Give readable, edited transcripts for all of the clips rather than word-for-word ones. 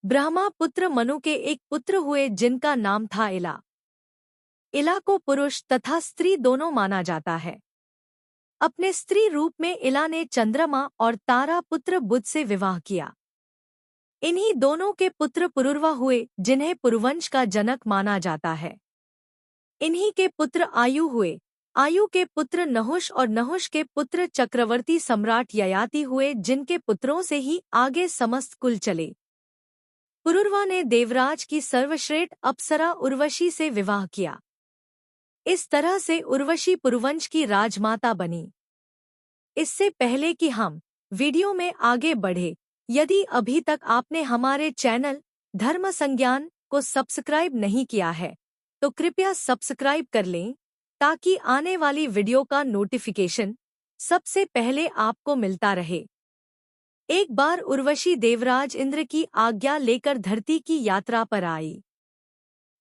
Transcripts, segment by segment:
ब्रह्मा पुत्र मनु के एक पुत्र हुए जिनका नाम था इला। इला को पुरुष तथा स्त्री दोनों माना जाता है। अपने स्त्री रूप में इला ने चंद्रमा और तारा पुत्र बुध से विवाह किया। इन्हीं दोनों के पुत्र पुरुरवा हुए जिन्हें पुरुवंश का जनक माना जाता है। इन्हीं के पुत्र आयु हुए। आयु के पुत्र नहुष और नहुष के पुत्र चक्रवर्ती सम्राट ययाति हुए जिनके पुत्रों से ही आगे समस्त कुल चले। पुरुरवा ने देवराज की सर्वश्रेष्ठ अप्सरा उर्वशी से विवाह किया। इस तरह से उर्वशी पुरुवंश की राजमाता बनी। इससे पहले कि हम वीडियो में आगे बढ़े, यदि अभी तक आपने हमारे चैनल धर्म संज्ञान को सब्सक्राइब नहीं किया है तो कृपया सब्सक्राइब कर लें ताकि आने वाली वीडियो का नोटिफिकेशन सबसे पहले आपको मिलता रहे। एक बार उर्वशी देवराज इंद्र की आज्ञा लेकर धरती की यात्रा पर आई।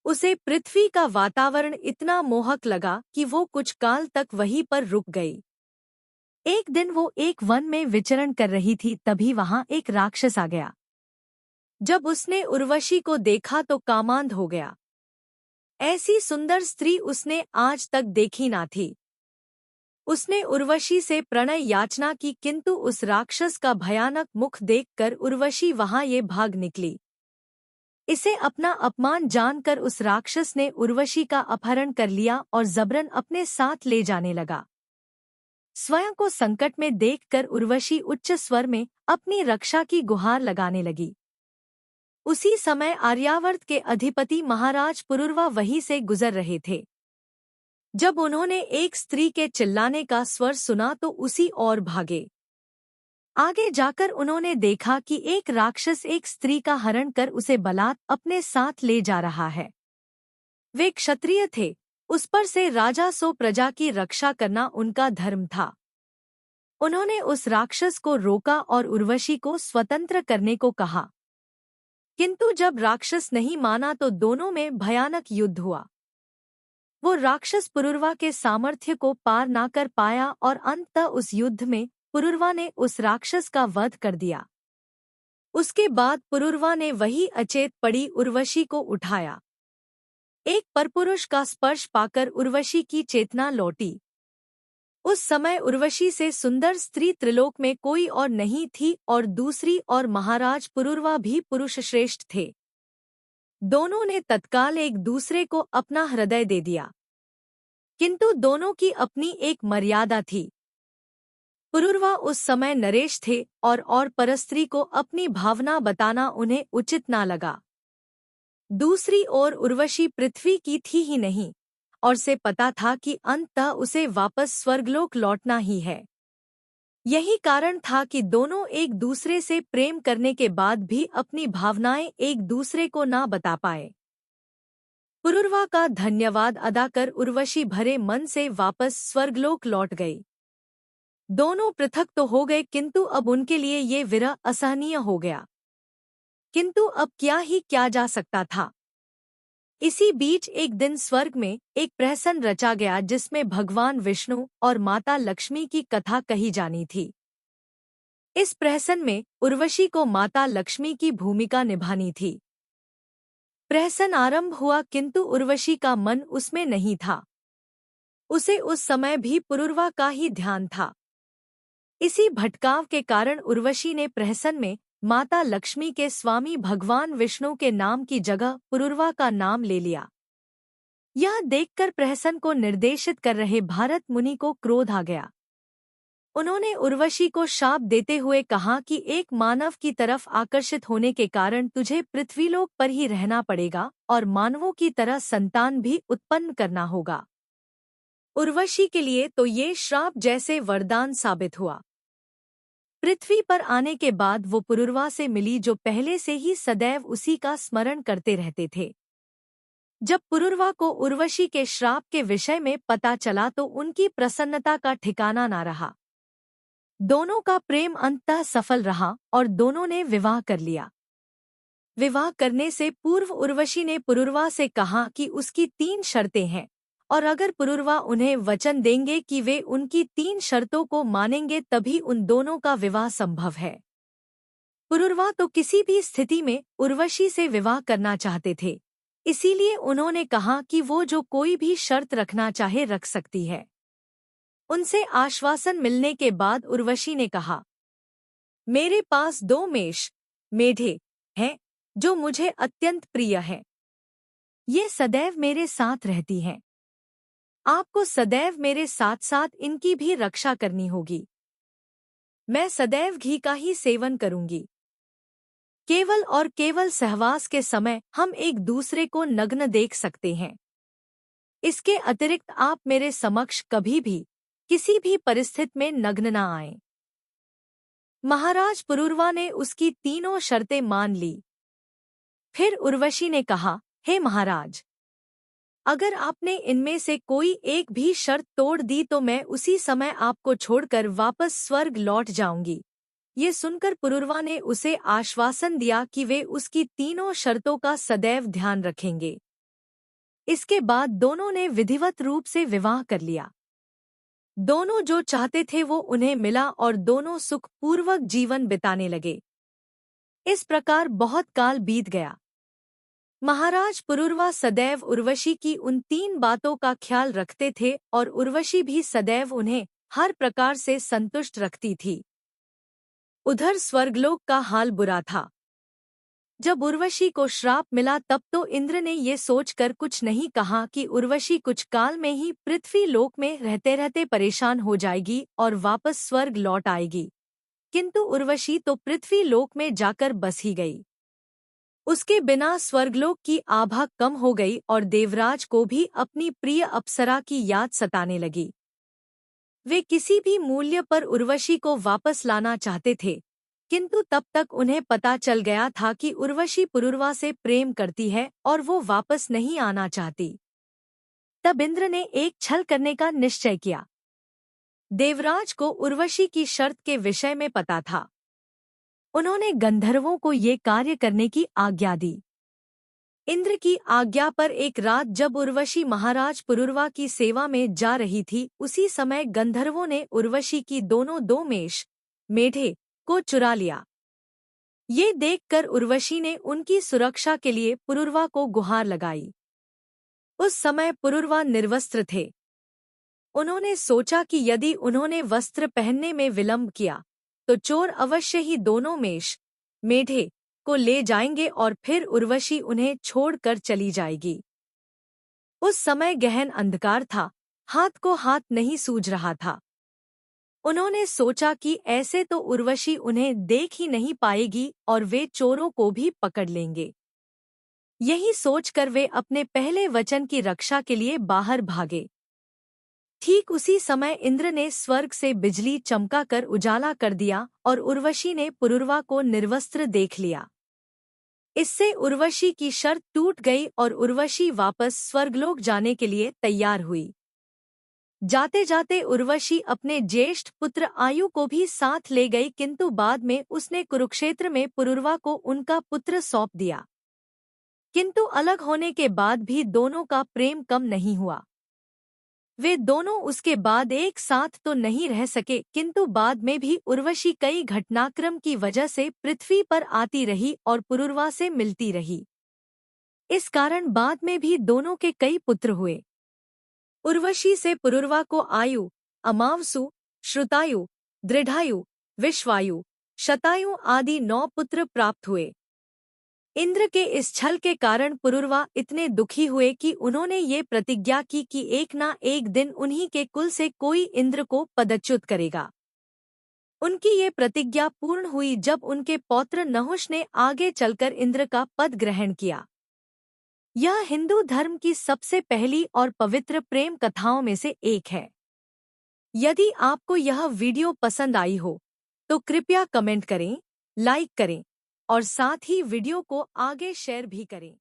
उसे पृथ्वी का वातावरण इतना मोहक लगा कि वो कुछ काल तक वहीं पर रुक गई। एक दिन वो एक वन में विचरण कर रही थी, तभी वहां एक राक्षस आ गया। जब उसने उर्वशी को देखा तो कामांध हो गया। ऐसी सुंदर स्त्री उसने आज तक देखी ना थी। उसने उर्वशी से प्रणय याचना की, किंतु उस राक्षस का भयानक मुख देखकर उर्वशी वहां ये भाग निकली। इसे अपना अपमान जानकर उस राक्षस ने उर्वशी का अपहरण कर लिया और जबरन अपने साथ ले जाने लगा। स्वयं को संकट में देखकर उर्वशी उच्च स्वर में अपनी रक्षा की गुहार लगाने लगी। उसी समय आर्यावर्त के अधिपति महाराज पुरुरवा वहीं से गुजर रहे थे। जब उन्होंने एक स्त्री के चिल्लाने का स्वर सुना तो उसी ओर भागे। आगे जाकर उन्होंने देखा कि एक राक्षस एक स्त्री का हरण कर उसे बलात् अपने साथ ले जा रहा है। वे क्षत्रिय थे, उस पर से राजा सो प्रजा की रक्षा करना उनका धर्म था। उन्होंने उस राक्षस को रोका और उर्वशी को स्वतंत्र करने को कहा, किंतु जब राक्षस नहीं माना तो दोनों में भयानक युद्ध हुआ। वो राक्षस पुरुरवा के सामर्थ्य को पार ना कर पाया और अंततः उस युद्ध में पुरुरवा ने उस राक्षस का वध कर दिया। उसके बाद पुरुरवा ने वही अचेत पड़ी उर्वशी को उठाया। एक परपुरुष का स्पर्श पाकर उर्वशी की चेतना लौटी। उस समय उर्वशी से सुंदर स्त्री त्रिलोक में कोई और नहीं थी और दूसरी और महाराज पुरुरवा भी पुरुष श्रेष्ठ थे। दोनों ने तत्काल एक दूसरे को अपना हृदय दे दिया, किंतु दोनों की अपनी एक मर्यादा थी। पुरुरवा उस समय नरेश थे और परस्त्री को अपनी भावना बताना उन्हें उचित ना लगा। दूसरी ओर उर्वशी पृथ्वी की थी ही नहीं और से पता था कि अंततः उसे वापस स्वर्गलोक लौटना ही है। यही कारण था कि दोनों एक दूसरे से प्रेम करने के बाद भी अपनी भावनाएं एक दूसरे को ना बता पाए। पुरुरवा का धन्यवाद अदा कर उर्वशी भरे मन से वापस स्वर्गलोक लौट गई। दोनों पृथक तो हो गए, किंतु अब उनके लिए ये विरह असहनीय हो गया। किंतु अब क्या ही किया जा सकता था। इसी बीच एक दिन स्वर्ग में एक प्रहसन रचा गया जिसमें भगवान विष्णु और माता लक्ष्मी की कथा कही जानी थी। इस प्रहसन में उर्वशी को माता लक्ष्मी की भूमिका निभानी थी। प्रहसन आरंभ हुआ, किंतु उर्वशी का मन उसमें नहीं था। उसे उस समय भी पुरुरवा का ही ध्यान था। इसी भटकाव के कारण उर्वशी ने प्रहसन में माता लक्ष्मी के स्वामी भगवान विष्णु के नाम की जगह पुरुरवा का नाम ले लिया। यह देखकर प्रहसन को निर्देशित कर रहे भारत मुनि को क्रोध आ गया। उन्होंने उर्वशी को शाप देते हुए कहा कि एक मानव की तरफ आकर्षित होने के कारण तुझे पृथ्वीलोक पर ही रहना पड़ेगा और मानवों की तरह संतान भी उत्पन्न करना होगा। उर्वशी के लिए तो ये श्राप जैसे वरदान साबित हुआ। पृथ्वी पर आने के बाद वो पुरुरवा से मिली, जो पहले से ही सदैव उसी का स्मरण करते रहते थे। जब पुरुरवा को उर्वशी के श्राप के विषय में पता चला तो उनकी प्रसन्नता का ठिकाना ना रहा। दोनों का प्रेम अंततः सफल रहा और दोनों ने विवाह कर लिया। विवाह करने से पूर्व उर्वशी ने पुरुरवा से कहा कि उसकी 3 शर्तें हैं और अगर पुरुरवा उन्हें वचन देंगे कि वे उनकी 3 शर्तों को मानेंगे तभी उन दोनों का विवाह संभव है। पुरुरवा तो किसी भी स्थिति में उर्वशी से विवाह करना चाहते थे, इसीलिए उन्होंने कहा कि वो जो कोई भी शर्त रखना चाहे रख सकती है। उनसे आश्वासन मिलने के बाद उर्वशी ने कहा, मेरे पास 2 मेढे हैं जो मुझे अत्यंत प्रिय हैं। ये सदैव मेरे साथ रहती हैं। आपको सदैव मेरे साथ साथ इनकी भी रक्षा करनी होगी। मैं सदैव घी का ही सेवन करूंगी। केवल और केवल सहवास के समय हम एक दूसरे को नग्न देख सकते हैं। इसके अतिरिक्त आप मेरे समक्ष कभी भी किसी भी परिस्थिति में नग्न न आएं। महाराज पुरुरवा ने उसकी तीनों शर्तें मान ली। फिर उर्वशी ने कहा, हे महाराज, अगर आपने इनमें से कोई एक भी शर्त तोड़ दी तो मैं उसी समय आपको छोड़कर वापस स्वर्ग लौट जाऊंगी। ये सुनकर पुरुरवा ने उसे आश्वासन दिया कि वे उसकी तीनों शर्तों का सदैव ध्यान रखेंगे। इसके बाद दोनों ने विधिवत रूप से विवाह कर लिया। दोनों जो चाहते थे वो उन्हें मिला और दोनों सुखपूर्वक जीवन बिताने लगे। इस प्रकार बहुत काल बीत गया। महाराज पुरुरवा सदैव उर्वशी की उन 3 बातों का ख्याल रखते थे और उर्वशी भी सदैव उन्हें हर प्रकार से संतुष्ट रखती थी। उधर स्वर्गलोक का हाल बुरा था। जब उर्वशी को श्राप मिला तब तो इंद्र ने ये सोचकर कुछ नहीं कहा कि उर्वशी कुछ काल में ही पृथ्वी लोक में रहते रहते परेशान हो जाएगी और वापस स्वर्ग लौट आएगी, किंतु उर्वशी तो पृथ्वी लोक में जाकर बस ही गई। उसके बिना स्वर्गलोक की आभा कम हो गई और देवराज को भी अपनी प्रिय अप्सरा की याद सताने लगी। वे किसी भी मूल्य पर उर्वशी को वापस लाना चाहते थे, किंतु तब तक उन्हें पता चल गया था कि उर्वशी पुरुरवा से प्रेम करती है और वो वापस नहीं आना चाहती। तब इंद्र ने एक छल करने का निश्चय किया। देवराज को उर्वशी की शर्त के विषय में पता था। उन्होंने गंधर्वों को ये कार्य करने की आज्ञा दी। इंद्र की आज्ञा पर एक रात जब उर्वशी महाराज पुरुरवा की सेवा में जा रही थी, उसी समय गंधर्वों ने उर्वशी की दोनों 2 मेढे को चुरा लिया। ये देखकर उर्वशी ने उनकी सुरक्षा के लिए पुरुरवा को गुहार लगाई। उस समय पुरुरवा निर्वस्त्र थे। उन्होंने सोचा कि यदि उन्होंने वस्त्र पहनने में विलंब किया तो चोर अवश्य ही दोनों मेढे को ले जाएंगे और फिर उर्वशी उन्हें छोड़कर चली जाएगी। उस समय गहन अंधकार था, हाथ को हाथ नहीं सूझ रहा था। उन्होंने सोचा कि ऐसे तो उर्वशी उन्हें देख ही नहीं पाएगी और वे चोरों को भी पकड़ लेंगे। यही सोचकर वे अपने पहले वचन की रक्षा के लिए बाहर भागे। ठीक उसी समय इंद्र ने स्वर्ग से बिजली चमकाकर उजाला कर दिया और उर्वशी ने पुरुरवा को निर्वस्त्र देख लिया। इससे उर्वशी की शर्त टूट गई और उर्वशी वापस स्वर्गलोक जाने के लिए तैयार हुई। जाते जाते उर्वशी अपने ज्येष्ठ पुत्र आयु को भी साथ ले गई, किंतु बाद में उसने कुरुक्षेत्र में पुरुरवा को उनका पुत्र सौंप दिया। किंतु अलग होने के बाद भी दोनों का प्रेम कम नहीं हुआ। वे दोनों उसके बाद एक साथ तो नहीं रह सके, किंतु बाद में भी उर्वशी कई घटनाक्रम की वजह से पृथ्वी पर आती रही और पुरुरवा से मिलती रही। इस कारण बाद में भी दोनों के कई पुत्र हुए। उर्वशी से पुरुरवा को आयु, अमावसु, श्रुतायु, दृढ़ायु, विश्वायु, शतायु आदि 9 पुत्र प्राप्त हुए। इंद्र के इस छल के कारण पुरुरवा इतने दुखी हुए कि उन्होंने ये प्रतिज्ञा की कि एक ना एक दिन उन्हीं के कुल से कोई इंद्र को पदच्युत करेगा। उनकी ये प्रतिज्ञा पूर्ण हुई जब उनके पौत्र नहुष ने आगे चलकर इंद्र का पद ग्रहण किया। यह हिंदू धर्म की सबसे पहली और पवित्र प्रेम कथाओं में से एक है। यदि आपको यह वीडियो पसंद आई हो तो कृपया कमेंट करें, लाइक करें और साथ ही वीडियो को आगे शेयर भी करें।